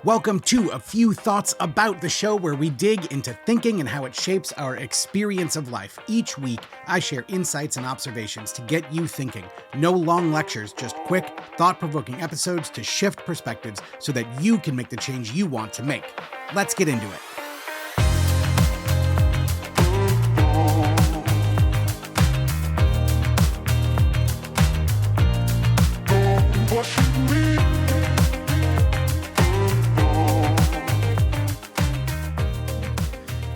Welcome to A Few Thoughts About, the show where we dig into thinking and how it shapes our experience of life. Each week, I share insights and observations to get you thinking. No long lectures, just quick, thought-provoking episodes to shift perspectives so that you can make the change you want to make. Let's get into it.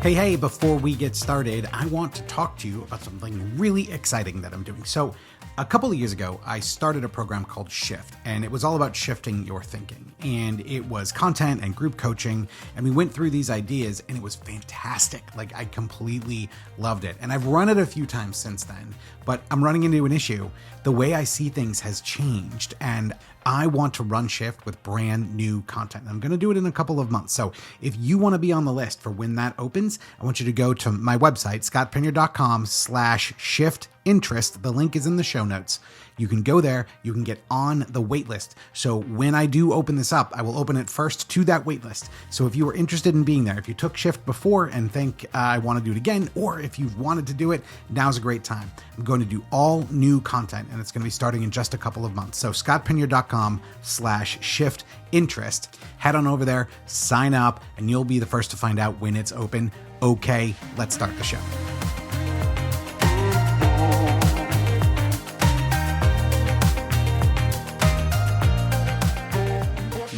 Hey, before we get started, I want to talk to you about something really exciting that I'm doing. So a couple of years ago, I started a program called Shift, and it was all about shifting your thinking. And it was content and group coaching, and we went through these ideas, and it was fantastic. Like, I completely loved it. And I've run it a few times since then, but I'm running into an issue. The way I see things has changed, and I want to run Shift with brand new content. I'm going to do it in a couple of months. So if you want to be on the list for when that opens, I want you to go to my website, scottpinier.com/shiftinterest. The link is in the show notes. You can go there. You can get on the wait list. So when I do open this up, I will open it first to that wait list. So if you are interested in being there, if you took Shift before and think I want to do it again, or if you've wanted to do it, now's a great time. I'm going to do all new content, and it's going to be starting in just a couple of months. So scottpinier.com/shiftinterest. Head on over there, sign up, and you'll be the first to find out when it's open. Okay, let's start the show.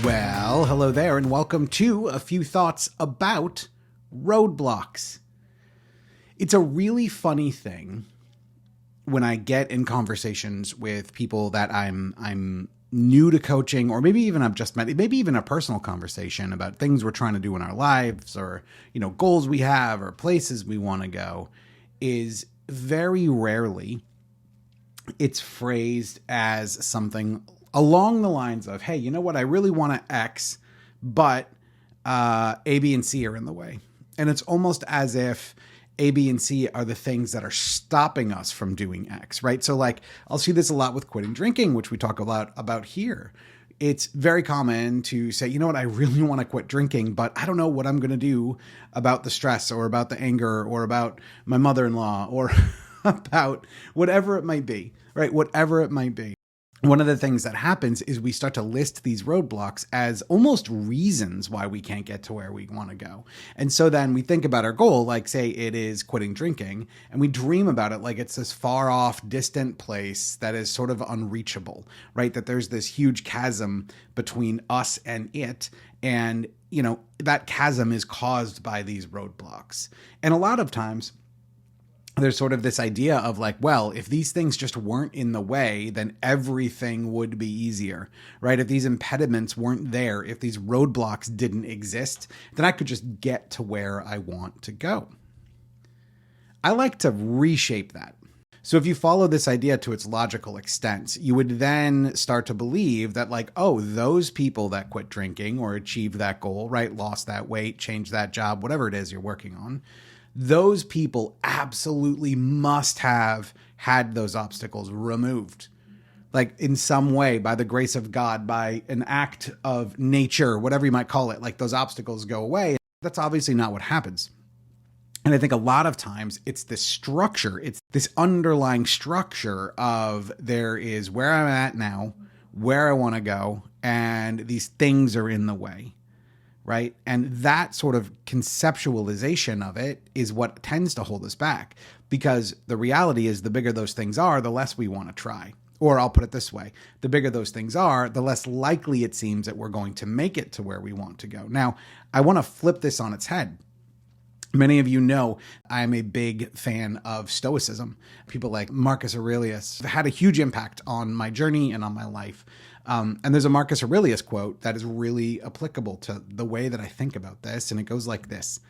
Well, hello there, and welcome to A Few Thoughts About Roadblocks. It's a really funny thing when I get in conversations with people that I'm new to coaching, or maybe even I've just met, maybe even a personal conversation about things we're trying to do in our lives, or, goals we have, or places we want to go, is very rarely it's phrased as something along the lines of, hey, you know what? I really want to X, but A, B, and C are in the way. And it's almost as if A, B, and C are the things that are stopping us from doing X, right? So like, I'll see this a lot with quitting drinking, which we talk about here. It's very common to say, you know what? I really want to quit drinking, but I don't know what I'm going to do about the stress, or about the anger, or about my mother-in-law, or about whatever it might be, right? Whatever it might be. One of the things that happens is we start to list these roadblocks as almost reasons why we can't get to where we want to go. And so then we think about our goal, like say it is quitting drinking, and we dream about it like it's this far off, distant place that is sort of unreachable, right? That there's this huge chasm between us and it. And, that chasm is caused by these roadblocks. And a lot of times, there's sort of this idea of like, well, if these things just weren't in the way, then everything would be easier, right? If these impediments weren't there, if these roadblocks didn't exist, then I could just get to where I want to go. I like to reshape that. So if you follow this idea to its logical extent, you would then start to believe that like, oh, those people that quit drinking or achieved that goal, right? Lost that weight, changed that job, whatever it is you're working on, those people absolutely must have had those obstacles removed, like in some way, by the grace of God, by an act of nature, whatever you might call it, like those obstacles go away. That's obviously not what happens. And I think a lot of times it's this structure, it's this underlying structure of there is where I'm at now, where I want to go, and these things are in the way. Right. And that sort of conceptualization of it is what tends to hold us back, because the reality is the bigger those things are, the less we want to try. Or I'll put it this way, the bigger those things are, the less likely it seems that we're going to make it to where we want to go. Now, I want to flip this on its head. Many of you know I'm a big fan of Stoicism. People like Marcus Aurelius have had a huge impact on my journey and on my life. And there's a Marcus Aurelius quote that is really applicable to the way that I think about this. And it goes like this: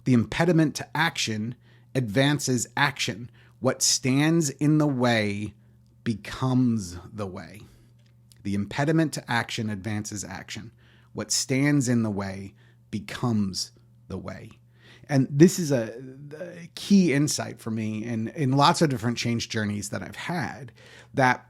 the impediment to action advances action. What stands in the way becomes the way. The impediment to action advances action. What stands in the way becomes the way. And this is a key insight for me in lots of different change journeys that I've had, that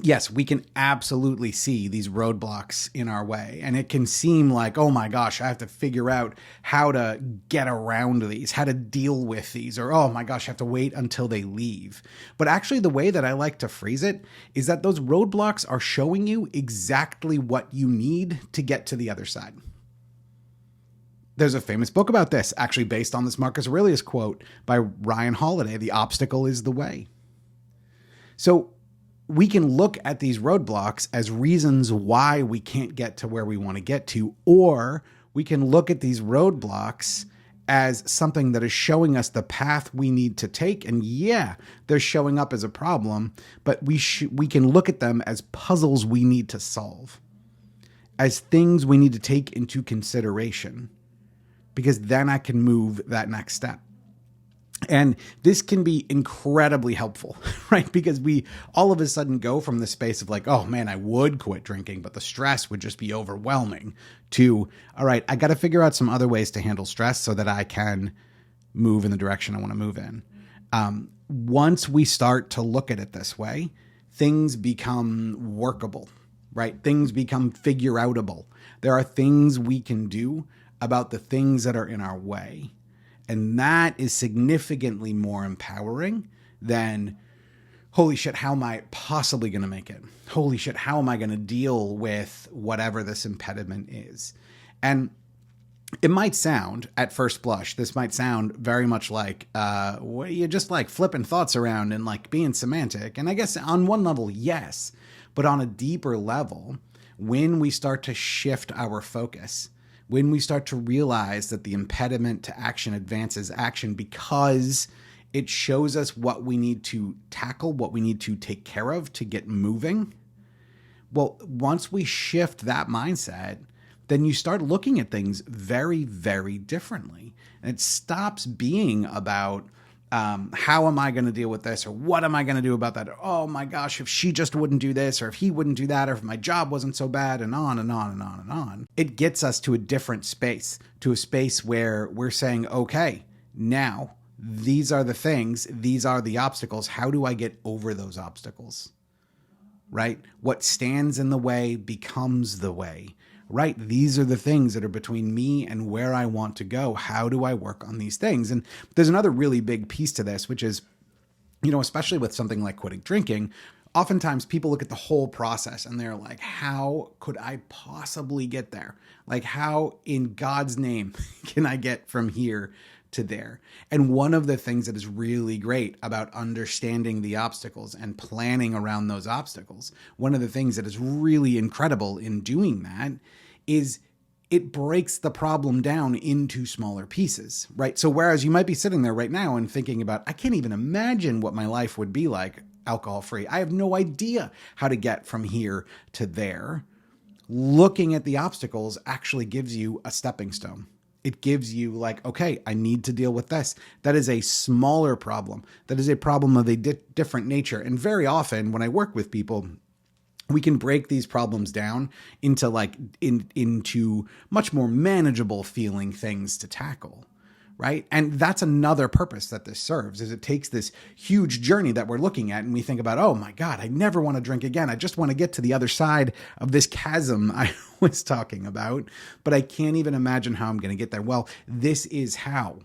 yes, we can absolutely see these roadblocks in our way. And it can seem like, oh my gosh, I have to figure out how to get around these, how to deal with these, or oh my gosh, I have to wait until they leave. But actually, the way that I like to phrase it is that those roadblocks are showing you exactly what you need to get to the other side. There's a famous book about this, actually based on this Marcus Aurelius quote by Ryan Holiday, "The obstacle is the way." So we can look at these roadblocks as reasons why we can't get to where we want to get to, or we can look at these roadblocks as something that is showing us the path we need to take. And yeah, they're showing up as a problem, but we can look at them as puzzles we need to solve, as things we need to take into consideration, because then I can move that next step. And this can be incredibly helpful, right? Because we all of a sudden go from the space of like, oh man, I would quit drinking, but the stress would just be overwhelming, to, all right, I got to figure out some other ways to handle stress so that I can move in the direction I want to move in. Once we start to look at it this way, things become workable, right? Things become figure outable. There are things we can do about the things that are in our way. And that is significantly more empowering than, holy shit, how am I possibly going to make it? Holy shit, how am I going to deal with whatever this impediment is? And it might sound, at first blush, this might sound very much like, you're just like flipping thoughts around and like being semantic. And I guess on one level, yes. But on a deeper level, when we start to shift our focus, when we start to realize that the impediment to action advances action because it shows us what we need to tackle, what we need to take care of to get moving. Well, once we shift that mindset, then you start looking at things very, very differently. And it stops being about, how am I going to deal with this? Or what am I going to do about that? Oh my gosh, if she just wouldn't do this, or if he wouldn't do that, or if my job wasn't so bad, and on and on and on and on. It gets us to a different space, to a space where we're saying, okay, now these are the things, these are the obstacles. How do I get over those obstacles? Right? What stands in the way becomes the way. Right? These are the things that are between me and where I want to go. How do I work on these things? And there's another really big piece to this, which is, especially with something like quitting drinking, oftentimes people look at the whole process and they're like, how could I possibly get there? Like, how in God's name can I get from here to there? And one of the things that is really great about understanding the obstacles and planning around those obstacles, one of the things that is really incredible in doing that is it breaks the problem down into smaller pieces, right? So whereas you might be sitting there right now and thinking about, I can't even imagine what my life would be like alcohol-free. I have no idea how to get from here to there. Looking at the obstacles actually gives you a stepping stone. It gives you like, okay, I need to deal with this. That is a smaller problem. That is a problem of a different nature. And very often when I work with people, we can break these problems down into into much more manageable feeling things to tackle, right? And that's another purpose that this serves, is it takes this huge journey that we're looking at and we think about, oh my God, I never want to drink again. I just want to get to the other side of this chasm I was talking about, but I can't even imagine how I'm going to get there. Well, this is how.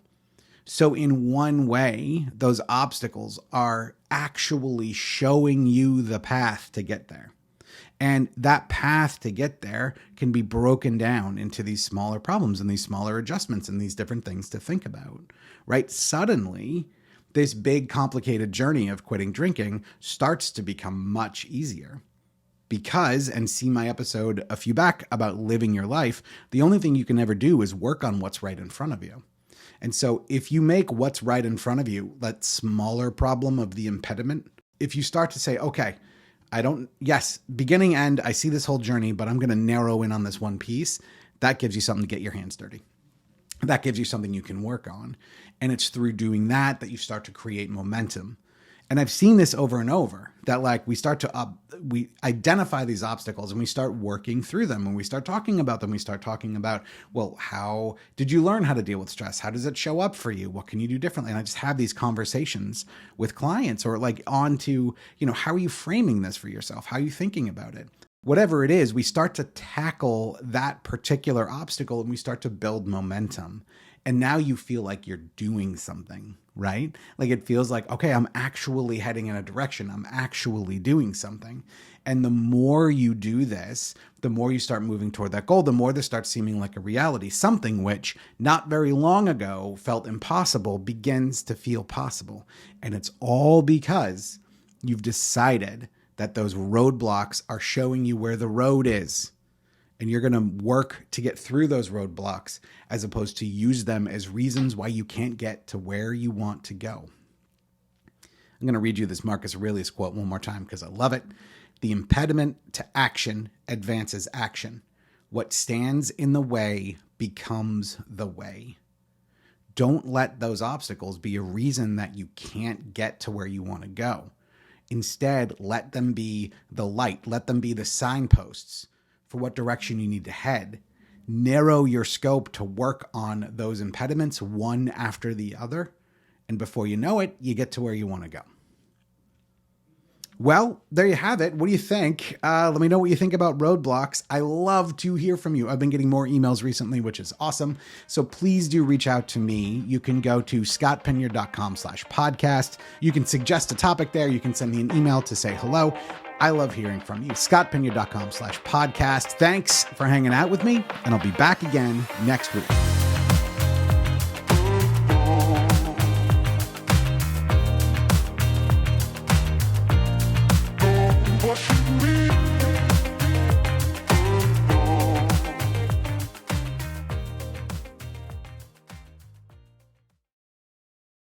So in one way, those obstacles are actually showing you the path to get there. And that path to get there can be broken down into these smaller problems and these smaller adjustments and these different things to think about, right? Suddenly, this big, complicated journey of quitting drinking starts to become much easier. Because, and see my episode a few back about living your life, the only thing you can ever do is work on what's right in front of you. And so if you make what's right in front of you that smaller problem of the impediment, if you start to say, okay, beginning, end, I see this whole journey, but I'm going to narrow in on this one piece. That gives you something to get your hands dirty. That gives you something you can work on. And it's through doing that you start to create momentum. And I've seen this over and over, that like we identify these obstacles and we start working through them. When we start talking about them, we start talking about, well, how did you learn how to deal with stress? How does it show up for you? What can you do differently? And I just have these conversations with clients, or like on to, how are you framing this for yourself? How are you thinking about it? Whatever it is, we start to tackle that particular obstacle and we start to build momentum. And now you feel like you're doing something, right? Like it feels like, okay, I'm actually heading in a direction. I'm actually doing something. And the more you do this, the more you start moving toward that goal, the more this starts seeming like a reality. Something which not very long ago felt impossible begins to feel possible. And it's all because you've decided that those roadblocks are showing you where the road is. And you're going to work to get through those roadblocks as opposed to use them as reasons why you can't get to where you want to go. I'm going to read you this Marcus Aurelius quote one more time because I love it. The impediment to action advances action. What stands in the way becomes the way. Don't let those obstacles be a reason that you can't get to where you want to go. Instead, let them be the light. Let them be the signposts for what direction you need to head. Narrow your scope to work on those impediments one after the other. And before you know it, you get to where you want to go. Well, there you have it. What do you think? Let me know what you think about roadblocks. I love to hear from you. I've been getting more emails recently, which is awesome. So please do reach out to me. You can go to scottpiniard.com/podcast. You can suggest a topic there. You can send me an email to say hello. I love hearing from you. scottpiniard.com/podcast. Thanks for hanging out with me, and I'll be back again next week.